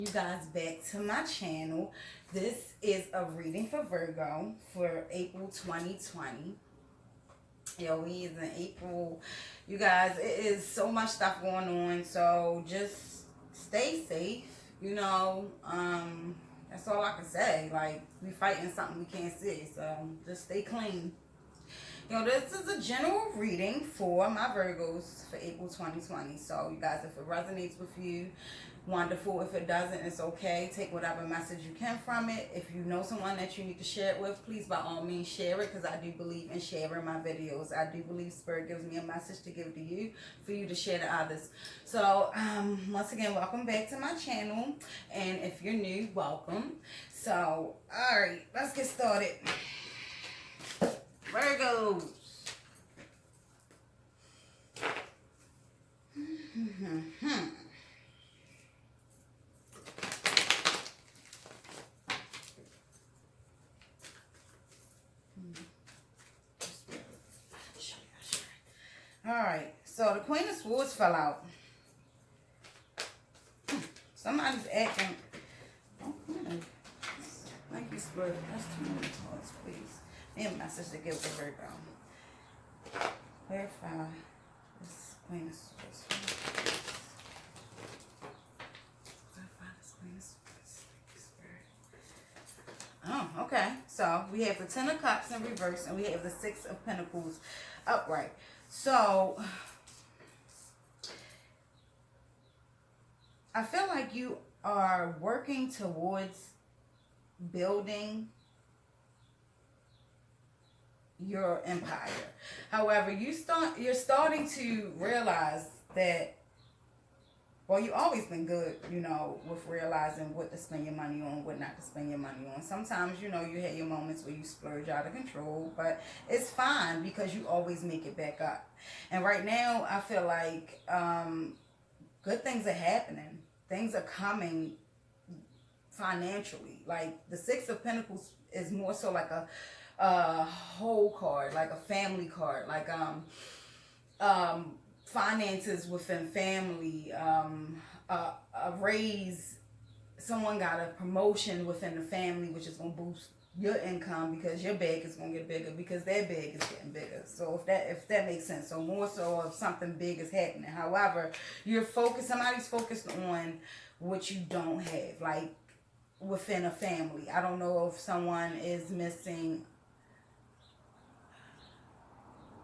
You guys back to my channel. This is a reading for Virgo for April 2020. Yo, we is in April. You guys, it is so much stuff going on, so just stay safe, that's all I can say. Like, we fighting something we can't see, so just stay clean. This is a general reading for my Virgos for April 2020. So, you guys, if it resonates with you, wonderful. If it doesn't, it's okay. Take whatever message you can from it. If you know someone that you need to share it with, please, by all means, share it, because I do believe in sharing my videos. I do believe Spirit gives me a message to give to you for you to share to others. So, once again, welcome back to my channel. And if you're new, welcome. So, all right, let's get started. Virgos. All right, so the Queen of Swords fell out. Somebody's acting. Oh, thank you, Spirit. That's too many cards, please. Me a message to give to Virgo. Clarify this Queen of Swords. Clarify this Queen of Swords. Thank you, Spirit. Oh, okay. So we have the Ten of Cups in reverse, and we have the Six of Pentacles upright. So I feel like you are working towards building your empire. However, you're starting to realize that, well, you've always been good, with realizing what to spend your money on, what not to spend your money on. Sometimes, you have your moments where you splurge out of control, but it's fine because you always make it back up. And right now, I feel like good things are happening. Things are coming financially. Like the Six of Pentacles is more so like a whole card, like a family card, like finances within family, a raise, someone got a promotion within the family, which is going to boost your income because your bag is going to get bigger because their bag is getting bigger. So if that makes sense. So more so if something big is happening. However, somebody's focused on what you don't have, like within a family. I don't know if someone is missing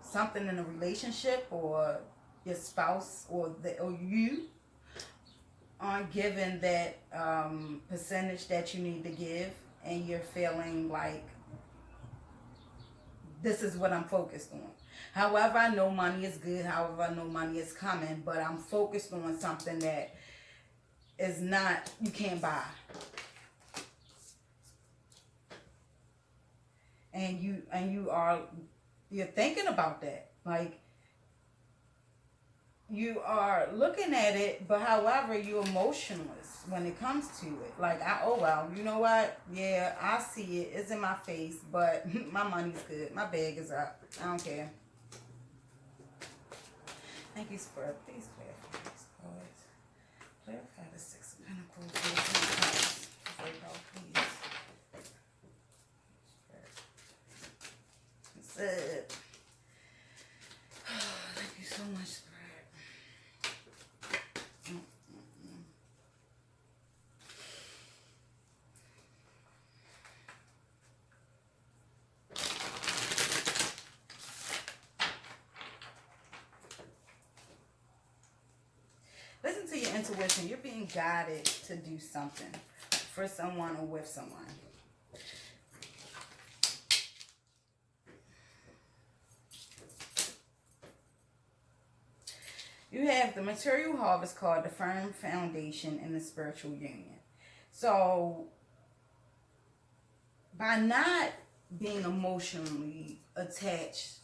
something in a relationship, or your spouse or you aren't given that percentage that you need to give, and you're feeling like this is what I'm focused on. However, I know money is good. However, I know money is coming, but I'm focused on something that is not, you can't buy. And you're thinking about that. Like, you are looking at it, but however, you're emotionless when it comes to it. Like, oh well, you know what? Yeah, I see it. It's in my face, but my money's good. My bag is up. I don't care. Thank you, Spirit. Please clarify these cards. Clarify the Six of Pentacles. Please. That's it. Thank you so much, Spirit. Listen to your intuition. You're being guided to do something for someone or with someone. You have the Material Harvest card, the Firm Foundation, and the Spiritual Union. So, by not being emotionally attached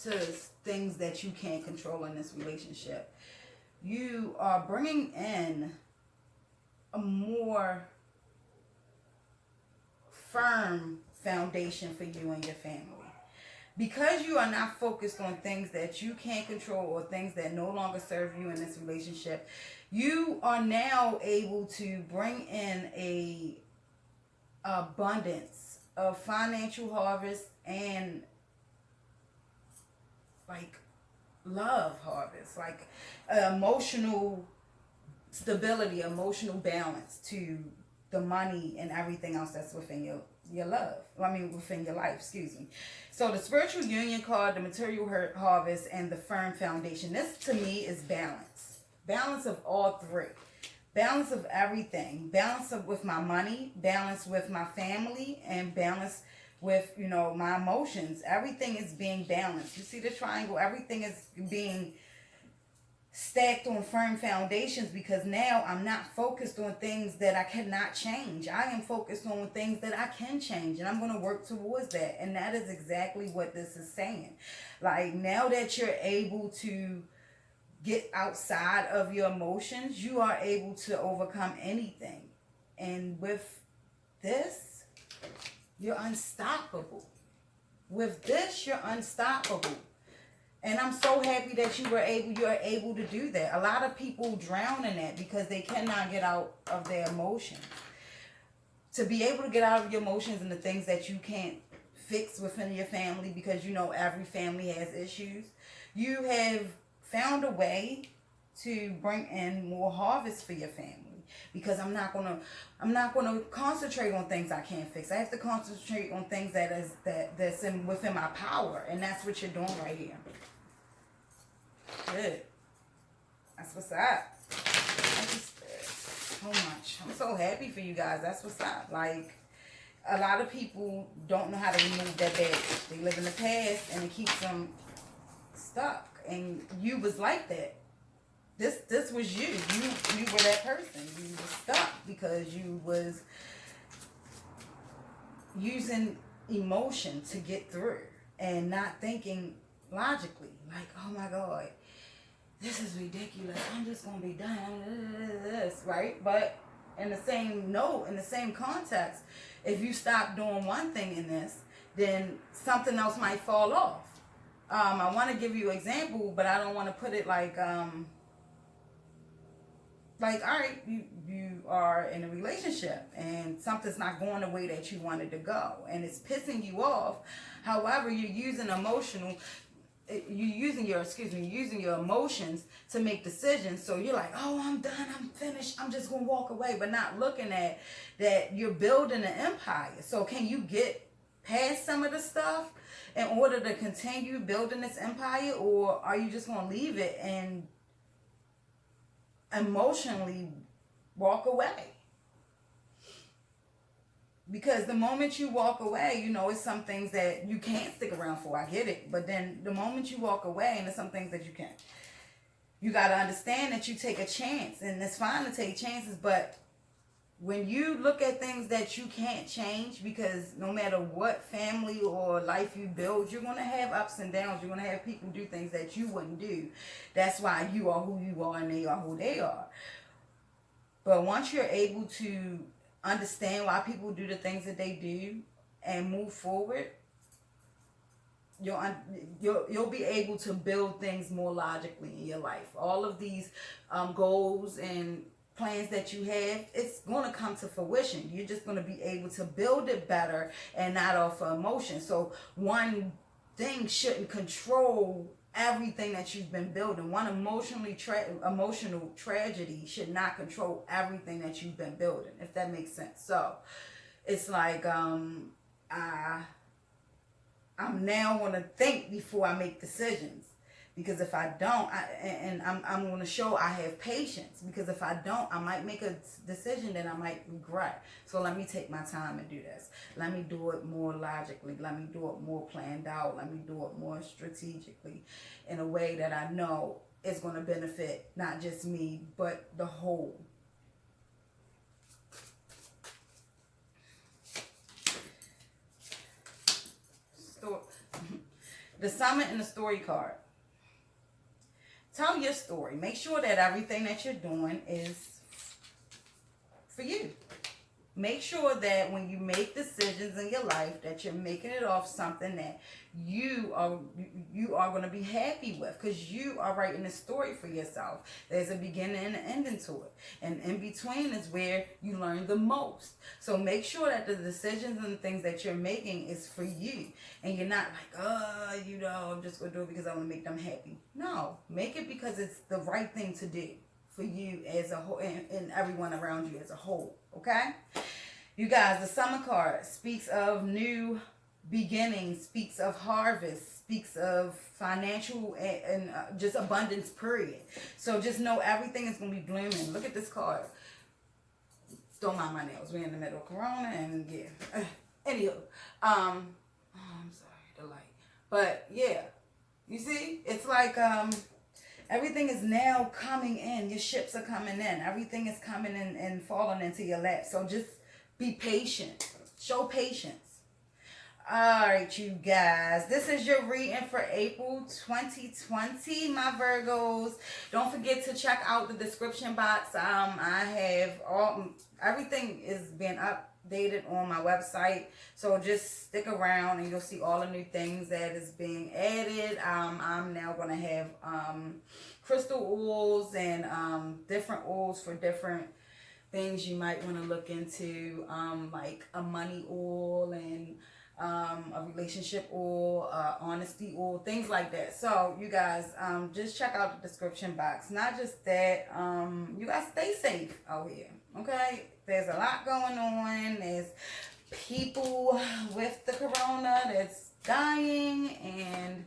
to things that you can't control in this relationship, you are bringing in a more firm foundation for you and your family. because you are not focused on things that you can't control or things that no longer serve you in this relationship, you are now able to bring in a abundance of financial harvest and like love harvest, like emotional stability, emotional balance to the money and everything else that's within your love. Within your life, excuse me. So the spiritual union card, the material harvest, and the firm foundation. This to me is balance. Balance of all three. Balance of everything. Balance with my money, balance with my family, and balance with, my emotions. Everything is being balanced. You see the triangle? Everything is being stacked on firm foundations, because now I'm not focused on things that I cannot change. I am focused on things that I can change, and I'm going to work towards that. And that is exactly what this is saying. Like, now that you're able to get outside of your emotions, you are able to overcome anything. And with this, you're unstoppable. With this, you're unstoppable. And I'm so happy that you're able to do that. A lot of people drown in that because they cannot get out of their emotions. To be able to get out of your emotions and the things that you can't fix within your family, because every family has issues, you have found a way to bring in more harvest for your family. Because I'm not gonna concentrate on things I can't fix. I have to concentrate on things that's within my power, and that's what you're doing right here. Good. That's what's up. Thank you, Spirit, so much. I'm so happy for you guys. That's what's up. Like, a lot of people don't know how to remove that baggage. They live in the past, and it keeps them stuck. And you was like that. This was you. You were that person. You were stuck because you was using emotion to get through and not thinking logically. Like, oh my God, this is ridiculous. I'm just gonna be done with this, right? But in the same note, in the same context, if you stop doing one thing in this, then something else might fall off. I want to give you an example, but I don't want to put it like, all right, you are in a relationship and something's not going the way that you wanted to go, and it's pissing you off. However, you're using your emotions to make decisions. So you're like, oh, I'm done, I'm finished, I'm just gonna walk away, but not looking at that you're building an empire. So can you get past some of the stuff in order to continue building this empire, or are you just gonna leave it and emotionally walk away? Because the moment you walk away, it's some things that you can't stick around for. I get it. But then the moment you walk away, and there's some things that you can't. You got to understand that you take a chance. And it's fine to take chances. But when you look at things that you can't change, because no matter what family or life you build, you're going to have ups and downs. You're going to have people do things that you wouldn't do. That's why you are who you are and they are who they are. But once you're able to understand why people do the things that they do and move forward, you'll be able to build things more logically in your life. All of these goals and plans that you have, it's going to come to fruition. You're just going to be able to build it better and not off of emotion. So one thing shouldn't control everything that you've been building. One emotional tragedy should not control everything that you've been building, if that makes sense. So it's like I'm now going to think before I make decisions, because if I don't, I'm going to show I have patience, because if I don't, I might make a decision that I might regret. So let me take my time and do this. Let me do it more logically. Let me do it more planned out. Let me do it more strategically, in a way that I know is going to benefit not just me, but the whole. The Summit and the Story card. Tell your story. Make sure that everything that you're doing is for you. make sure that when you make decisions in your life, that you're making it off something that you are going to be happy with, because you are writing a story for yourself. There's a beginning and an ending to it, and in between is where you learn the most. So make sure that the decisions and the things that you're making is for you, and you're not like, I'm just going to do it because I want to make them happy. No, make it because it's the right thing to do for you as a whole, and everyone around you as a whole. Okay, you guys, the summer card speaks of new beginning, speaks of harvest, speaks of financial and just abundance, period. So just know everything is going to be blooming. Look at this card. Don't mind my nails. We're in the middle of Corona, and yeah. Anywho, I'm sorry, the light. But yeah, you see, it's like everything is now coming in. Your ships are coming in. Everything is coming in and falling into your lap. So just be patient. Show patience. Alright, you guys, this is your reading for April 2020, my Virgos. Don't forget to check out the description box. I have everything is being updated on my website, so just stick around and you'll see all the new things that is being added. I'm now going to have crystal oils and different oils for different things you might want to look into, like a money oil and a relationship oil, honesty oil, things like that. So you guys, just check out the description box. Not just that, you guys stay safe out here, okay? There's a lot going on. There's people with the corona that's dying, and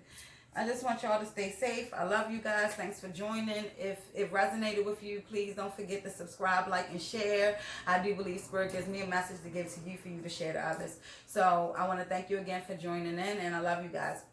I just want y'all to stay safe. I love you guys. Thanks for joining. If it resonated with you, please don't forget to subscribe, like, and share. I do believe Spirit gives me a message to give to you for you to share to others. So I want to thank you again for joining in, and I love you guys.